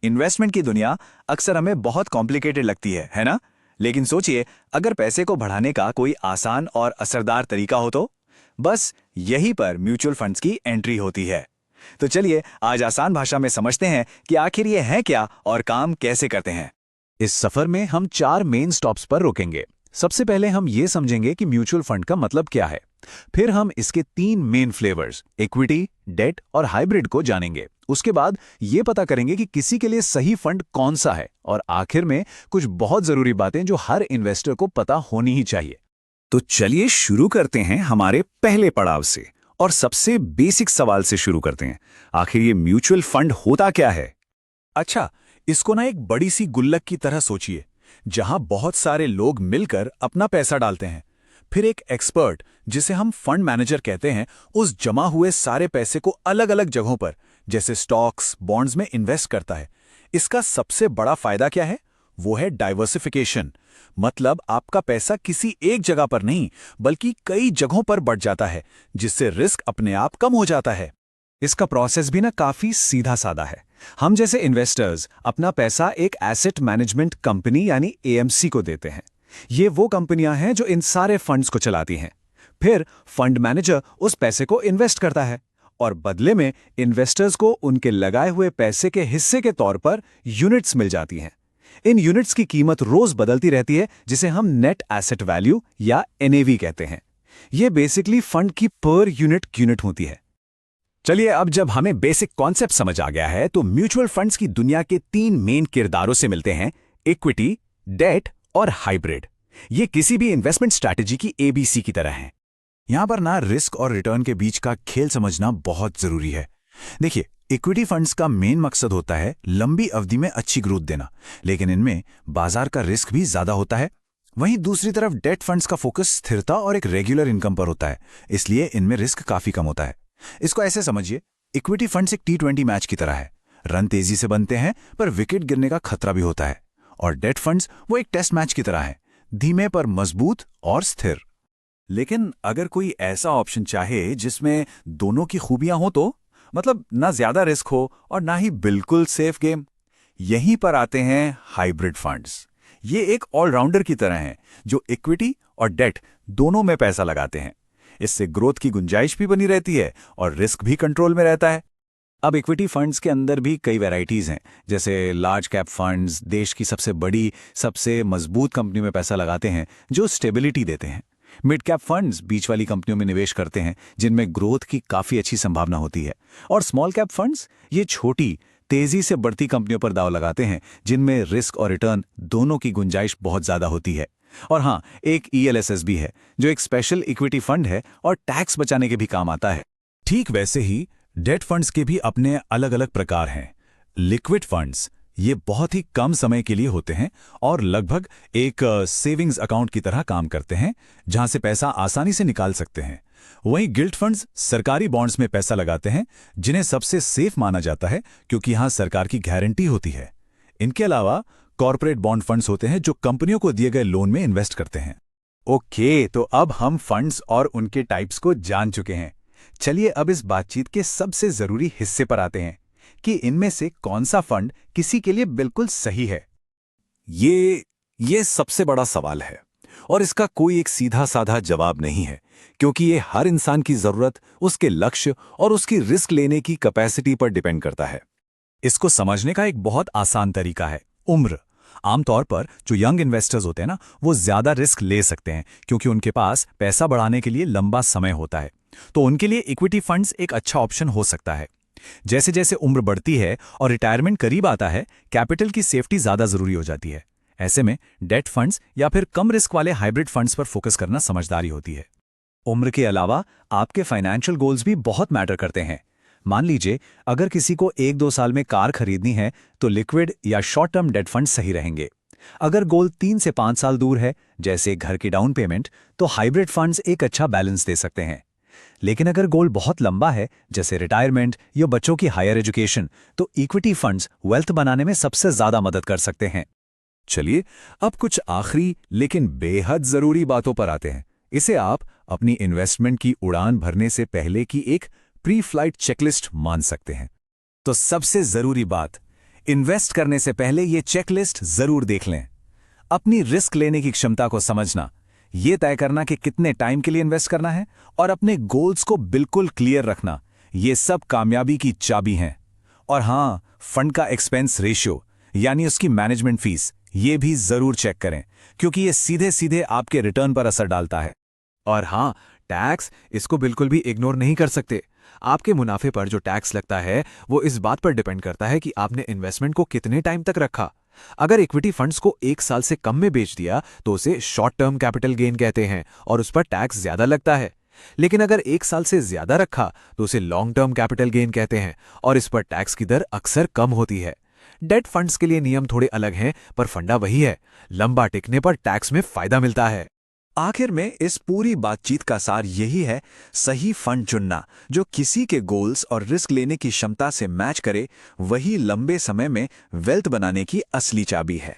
Investment की दुनिया अक्सर हमें बहुत कॉम्प्लिकेटेड लगती है ना? लेकिन सोचिए, अगर पैसे को बढ़ाने का कोई आसान और असरदार तरीका हो तो? बस यहीं पर म्यूचुअल फंड्स की एंट्री होती है। तो चलिए आज आसान भाषा में समझते हैं कि आखिर ये हैं क्या और काम कैसे करते हैं। इस सफर में हम 4 मेन स्टॉप्स पर रोकेंगे। सबसे पहले हम ये समझेंगे कि म्यूचुअल फंड का मतलब क्या है। फिर हम इसके 3 मेन फ्लेवर्स इक्विटी, डेट और हाइब्रिड को जानेंगे। उसके बाद ये पता करेंगे कि किसी के लिए सही फंड कौन सा है, और आखिर में कुछ बहुत जरूरी बातें जो हर इन्वेस्टर को पता होनी ही चाहिए। तो चलिए शुरू करते हैं हमारे पहले पड़ाव से और सबसे बेसिक सवाल से शुरू करते हैं। आखिर ये म्यूचुअल फंड होता क्या है? अच्छा, इसको ना एक बड़ी सी गुल्लक की तरह सोचिए, जहां बहुत सारे लोग मिलकर अपना पैसा डालते हैं। फिर एक एक्सपर्ट, जिसे हम फंड मैनेजर कहते हैं, उस जमा हुए सारे पैसे को अलग अलग जगहों पर जैसे स्टॉक्स, बॉन्ड्स में इन्वेस्ट करता है। इसका सबसे बड़ा फायदा क्या है? वो है डाइवर्सिफिकेशन। मतलब आपका पैसा किसी एक जगह पर नहीं बल्कि कई जगहों पर बढ़ जाता है, जिससे रिस्क अपने आप कम हो जाता है। इसका प्रोसेस भी ना काफी सीधा साधा है। हम जैसे इन्वेस्टर्स अपना पैसा एक एसेट मैनेजमेंट कंपनी यानी एएमसी को देते हैं। ये वो कंपनियां हैं जो इन सारे फंड्स को चलाती हैं। फिर फंड मैनेजर उस पैसे को इन्वेस्ट करता है और बदले में इन्वेस्टर्स को उनके लगाए हुए पैसे के हिस्से के तौर पर यूनिट्स मिल जाती हैं। इन यूनिट्स की कीमत रोज बदलती रहती है, जिसे हम नेट एसेट वैल्यू या एनएवी कहते हैं। यह बेसिकली फंड की पर यूनिट होती है। चलिए, अब जब हमें बेसिक कॉन्सेप्ट समझ आ गया है तो म्यूचुअल फंड्स की दुनिया के 3 मेन किरदारों से मिलते हैं: इक्विटी, डेट और हाइब्रिड। ये किसी भी इन्वेस्टमेंट स्ट्रैटेजी की एबीसी की तरह हैं। यहां पर ना रिस्क और रिटर्न के बीच का खेल समझना बहुत जरूरी है। देखिए, इक्विटी फंड्स का मेन मकसद होता है लंबी अवधि में अच्छी ग्रोथ देना, लेकिन इनमें बाजार का रिस्क भी ज्यादा होता है। वहीं दूसरी तरफ डेट फंड्स का फोकस स्थिरता और एक रेगुलर इनकम पर होता है, इसलिए इनमें रिस्क काफी कम होता है। इसको ऐसे समझिए, इक्विटी फंड्स एक T20 मैच की तरह है। रन तेजी से बनते हैं पर विकेट गिरने का खतरा भी होता है। और डेट फंड्स वो एक टेस्ट मैच की तरह है, धीमे पर मजबूत और स्थिर। लेकिन अगर कोई ऐसा ऑप्शन चाहे जिसमें दोनों की खूबियां हो तो, मतलब ना ज्यादा रिस्क हो और ना ही बिल्कुल सेफ गेम, यहीं पर आते हैं हाइब्रिड फंड्स। ये एक ऑलराउंडर की तरह हैं जो इक्विटी और डेट दोनों में पैसा लगाते हैं। इससे ग्रोथ की गुंजाइश भी बनी रहती है और रिस्क भी कंट्रोल में रहता है। अब इक्विटी फंड्स के अंदर भी कई वैरायटीज हैं, जैसे लार्ज कैप फंड्स देश की सबसे बड़ी, सबसे मजबूत कंपनी में पैसा लगाते हैं जो स्टेबिलिटी देते हैं। मिड कैप फंड्स बीच वाली कंपनियों में निवेश करते हैं जिनमें ग्रोथ की काफी अच्छी संभावना होती है। और स्मॉल कैप फंड्स ये छोटी, तेजी से बढ़ती कंपनियों पर दांव लगाते हैं जिनमें रिस्क और रिटर्न दोनों की गुंजाइश बहुत ज्यादा होती है। और हाँ, एक ELSS भी है जो एक स्पेशल इक्विटी फंड है और टैक्स बचाने के भी काम आता है। ठीक वैसे ही डेट फंड्स के भी अपने अलग अलग प्रकार हैं। लिक्विड फंड्स ये बहुत ही कम समय के लिए होते हैं और लगभग एक सेविंग्स अकाउंट की तरह काम करते हैं, जहां से पैसा आसानी से निकाल सकते हैं। वहीं गिल्ट फंड्स सरकारी बॉन्ड्स में पैसा लगाते हैं, जिन्हें सबसे सेफ माना जाता है क्योंकि यहां सरकार की गारंटी होती है। इनके अलावा कॉर्पोरेट बॉन्ड फंड्स होते हैं जो कंपनियों को दिए गए लोन में इन्वेस्ट करते हैं। ओके, तो अब हम फंड्स और उनके टाइप्स को जान चुके हैं। चलिए अब इस बातचीत के सबसे जरूरी हिस्से पर आते हैं कि इनमें से कौन सा फंड किसी के लिए बिल्कुल सही है। ये सबसे बड़ा सवाल है और इसका कोई एक सीधा साधा जवाब नहीं है, क्योंकि ये हर इंसान की जरूरत, उसके लक्ष्य और उसकी रिस्क लेने की कैपेसिटी पर डिपेंड करता है। इसको समझने का एक बहुत आसान तरीका है, उम्र। आमतौर पर जो यंग इन्वेस्टर्स होते हैं ना, वो ज्यादा रिस्क ले सकते हैं क्योंकि उनके पास पैसा बढ़ाने के लिए लंबा समय होता है। तो उनके लिए इक्विटी फंड्स एक अच्छा ऑप्शन हो सकता है। जैसे जैसे उम्र बढ़ती है और रिटायरमेंट करीब आता है, कैपिटल की सेफ्टी ज्यादा जरूरी हो जाती है। ऐसे में डेट फंड्स या फिर कम रिस्क वाले हाइब्रिड फंड्स पर फोकस करना समझदारी होती है। उम्र के अलावा आपके फाइनेंशियल गोल्स भी बहुत मैटर करते हैं। मान लीजिए, अगर किसी को 1-2 साल में कार खरीदनी है तो लिक्विड या शॉर्ट टर्म डेट फंड सही रहेंगे। अगर गोल 3 से 5 साल दूर है, जैसे घर की डाउन पेमेंट, तो हाइब्रिड फंड्स एक अच्छा बैलेंस दे सकते हैं। लेकिन अगर गोल बहुत लंबा है, जैसे रिटायरमेंट या बच्चों की हायर एजुकेशन, तो इक्विटी फंड्स वेल्थ बनाने में सबसे ज्यादा मदद कर सकते हैं। चलिए अब कुछ आखिरी लेकिन बेहद जरूरी बातों पर आते हैं। इसे आप अपनी इन्वेस्टमेंट की उड़ान भरने से पहले की एक प्री फ्लाइट चेकलिस्ट मान सकते हैं। तो सबसे जरूरी बात, इन्वेस्ट करने से पहले ये चेकलिस्ट जरूर देख लें। अपनी रिस्क लेने की क्षमता को समझना, ये तय करना कि कितने टाइम के लिए इन्वेस्ट करना है और अपने गोल्स को बिल्कुल क्लियर रखना, ये सब कामयाबी की चाबी हैं। और हां, फंड का एक्सपेंस रेशियो यानी उसकी मैनेजमेंट फीस, ये भी जरूर चेक करें, क्योंकि ये सीधे सीधे आपके रिटर्न पर असर डालता है। और हाँ, टैक्स, इसको बिल्कुल भी इग्नोर नहीं कर सकते। आपके मुनाफे पर जो टैक्स लगता है वो इस बात पर डिपेंड करता है कि आपने इन्वेस्टमेंट को कितने टाइम तक रखा। अगर इक्विटी फंड्स को 1 साल से कम में बेच दिया तो उसे शॉर्ट टर्म कैपिटल गेन कहते हैं और उस पर टैक्स ज्यादा लगता है। लेकिन अगर 1 साल से ज्यादा रखा तो उसे लॉन्ग टर्म कैपिटल गेन कहते हैं और इस पर टैक्स की दर अक्सर कम होती है। डेट फंड्स के लिए नियम थोड़े अलग हैं, पर फंडा वही है, लंबा टिकने पर टैक्स में फायदा मिलता है। आखिर में इस पूरी बातचीत का सार यही है, सही फंड चुनना जो किसी के गोल्स और रिस्क लेने की क्षमता से मैच करे, वही लंबे समय में वेल्थ बनाने की असली चाबी है।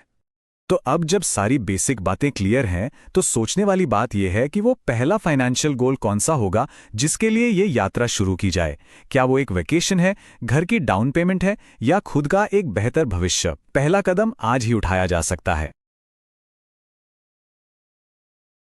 तो अब जब सारी बेसिक बातें क्लियर हैं, तो सोचने वाली बात यह है कि वो पहला फाइनेंशियल गोल कौन सा होगा जिसके लिए ये यात्रा शुरू की जाए। क्या वो एक वेकेशन है, घर की डाउन पेमेंट है, या खुद का एक बेहतर भविष्य? पहला कदम आज ही उठाया जा सकता है।